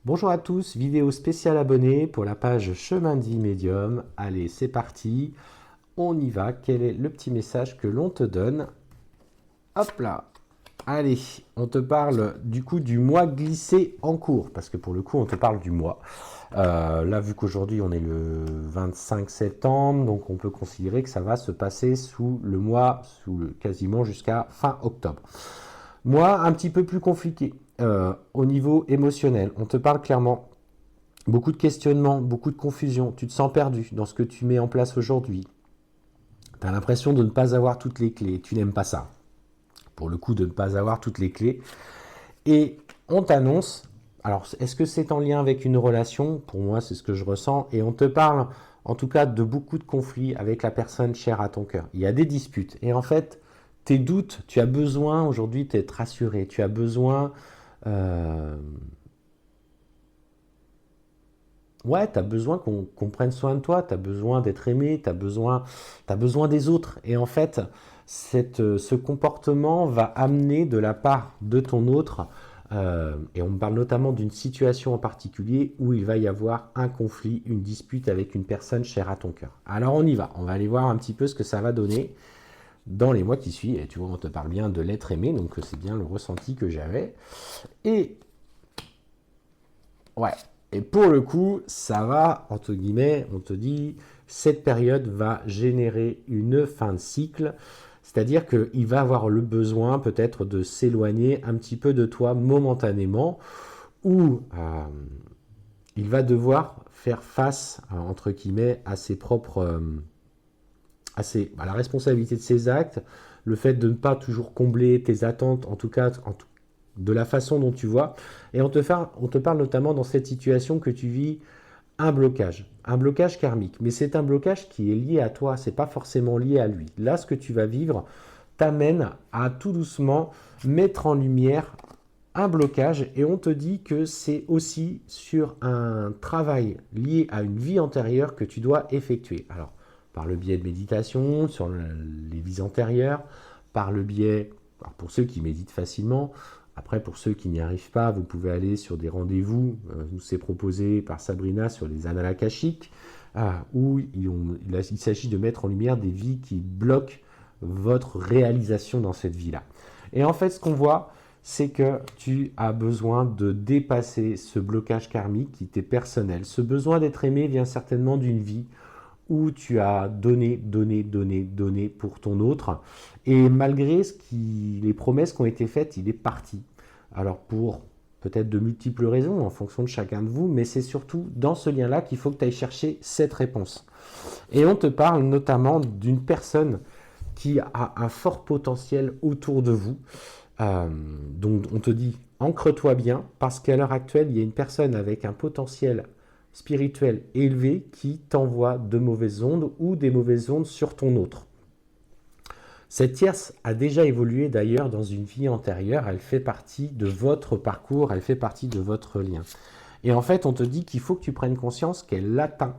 Bonjour à tous, vidéo spéciale abonnée pour la page Chemin de vie médium. Allez, c'est parti, on y va. Quel est le petit message que l'on te donne? Hop là. Allez, on te parle du coup du mois glissé en cours, parce que pour le coup, on te parle du mois. Là, vu qu'aujourd'hui, on est le 25 septembre, donc on peut considérer que ça va se passer sous le mois, quasiment jusqu'à fin octobre. Moi, un petit peu plus compliqué au niveau émotionnel. On te parle clairement beaucoup de questionnements, beaucoup de confusion. Tu te sens perdu dans ce que tu mets en place aujourd'hui. Tu as l'impression de ne pas avoir toutes les clés. Tu n'aimes pas ça. Pour le coup, de ne pas avoir toutes les clés. Et on t'annonce, alors est-ce que c'est en lien avec une relation? Pour moi, c'est ce que je ressens. Et on te parle, en tout cas, de beaucoup de conflits avec la personne chère à ton cœur. Il y a des disputes. Et en fait, tes doutes, tu as besoin aujourd'hui d'être rassuré. Tu as besoin... Ouais, tu as besoin qu'on prenne soin de toi, tu as besoin d'être aimé, t'as besoin des autres. Et en fait, ce comportement va amener de la part de ton autre, et on me parle notamment d'une situation en particulier où il va y avoir un conflit, une dispute avec une personne chère à ton cœur. Alors on y va, on va aller voir un petit peu ce que ça va donner dans les mois qui suivent. Et tu vois, on te parle bien de l'être aimé, donc c'est bien le ressenti que j'avais. Et ouais. Et pour le coup, ça va, entre guillemets, on te dit, cette période va générer une fin de cycle, c'est-à-dire qu'il va avoir le besoin peut-être de s'éloigner un petit peu de toi momentanément, ou il va devoir faire face, entre guillemets, à ses propres, à la responsabilité de ses actes, le fait de ne pas toujours combler tes attentes, en tout cas, de la façon dont tu vois. Et on te parle notamment dans cette situation que tu vis un blocage karmique. Mais c'est un blocage qui est lié à toi, c'est pas forcément lié à lui. Là, ce que tu vas vivre t'amène à tout doucement mettre en lumière un blocage et on te dit que c'est aussi sur un travail lié à une vie antérieure que tu dois effectuer. Alors, par le biais de méditation, sur les vies antérieures, par le biais, alors pour ceux qui méditent facilement, après pour ceux qui n'y arrivent pas, vous pouvez aller sur des rendez-vous, nous c'est proposé par Sabrina sur les annales akashiques, où il s'agit de mettre en lumière des vies qui bloquent votre réalisation dans cette vie-là. Et en fait, ce qu'on voit, c'est que tu as besoin de dépasser ce blocage karmique qui t'est personnel. Ce besoin d'être aimé vient certainement d'une vie où tu as donné, donné, donné, donné pour ton autre. Et malgré les promesses qui ont été faites, il est parti. Alors pour peut-être de multiples raisons en fonction de chacun de vous, mais c'est surtout dans ce lien-là qu'il faut que tu ailles chercher cette réponse. Et on te parle notamment d'une personne qui a un fort potentiel autour de vous. Donc on te dit, ancre-toi bien, parce qu'à l'heure actuelle, il y a une personne avec un potentiel spirituel élevé qui t'envoie de mauvaises ondes ou des mauvaises ondes sur ton autre. Cette tierce a déjà évolué d'ailleurs dans une vie antérieure, elle fait partie de votre parcours, elle fait partie de votre lien. Et en fait, on te dit qu'il faut que tu prennes conscience qu'elle atteint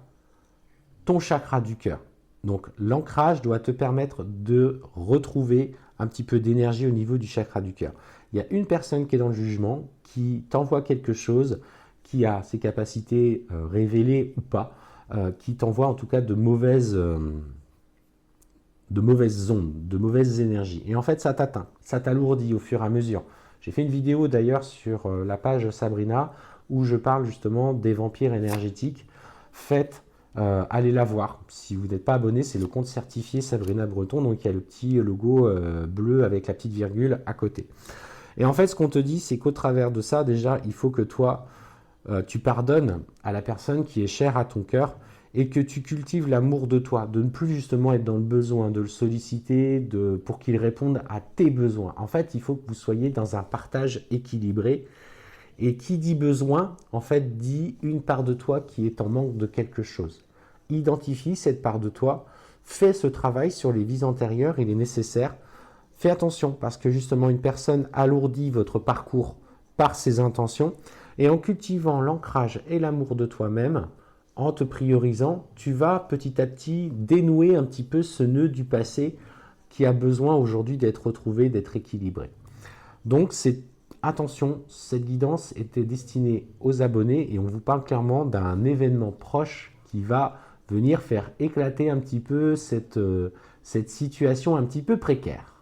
ton chakra du cœur. Donc l'ancrage doit te permettre de retrouver un petit peu d'énergie au niveau du chakra du cœur. Il y a une personne qui est dans le jugement, qui t'envoie quelque chose, qui a ses capacités révélées ou pas, qui t'envoie en tout cas de mauvaises ondes, de mauvaises énergies. Et en fait, ça t'atteint, ça t'alourdit au fur et à mesure. J'ai fait une vidéo d'ailleurs sur la page Sabrina où je parle justement des vampires énergétiques. Allez la voir. Si vous n'êtes pas abonné, c'est le compte certifié Sabrina Breton. Donc il y a le petit logo bleu avec la petite virgule à côté. Et en fait, ce qu'on te dit, c'est qu'au travers de ça, déjà, il faut que toi, tu pardonnes à la personne qui est chère à ton cœur et que tu cultives l'amour de toi, de ne plus justement être dans le besoin, de le solliciter pour qu'il réponde à tes besoins. En fait, il faut que vous soyez dans un partage équilibré. Et qui dit besoin, en fait, dit une part de toi qui est en manque de quelque chose. Identifie cette part de toi, fais ce travail sur les vies antérieures, il est nécessaire. Fais attention, parce que justement, une personne alourdit votre parcours par ses intentions, et en cultivant l'ancrage et l'amour de toi-même, en te priorisant, tu vas petit à petit dénouer un petit peu ce nœud du passé qui a besoin aujourd'hui d'être retrouvé, d'être équilibré. Donc c'est attention, cette guidance était destinée aux abonnés et on vous parle clairement d'un événement proche qui va venir faire éclater un petit peu cette situation un petit peu précaire.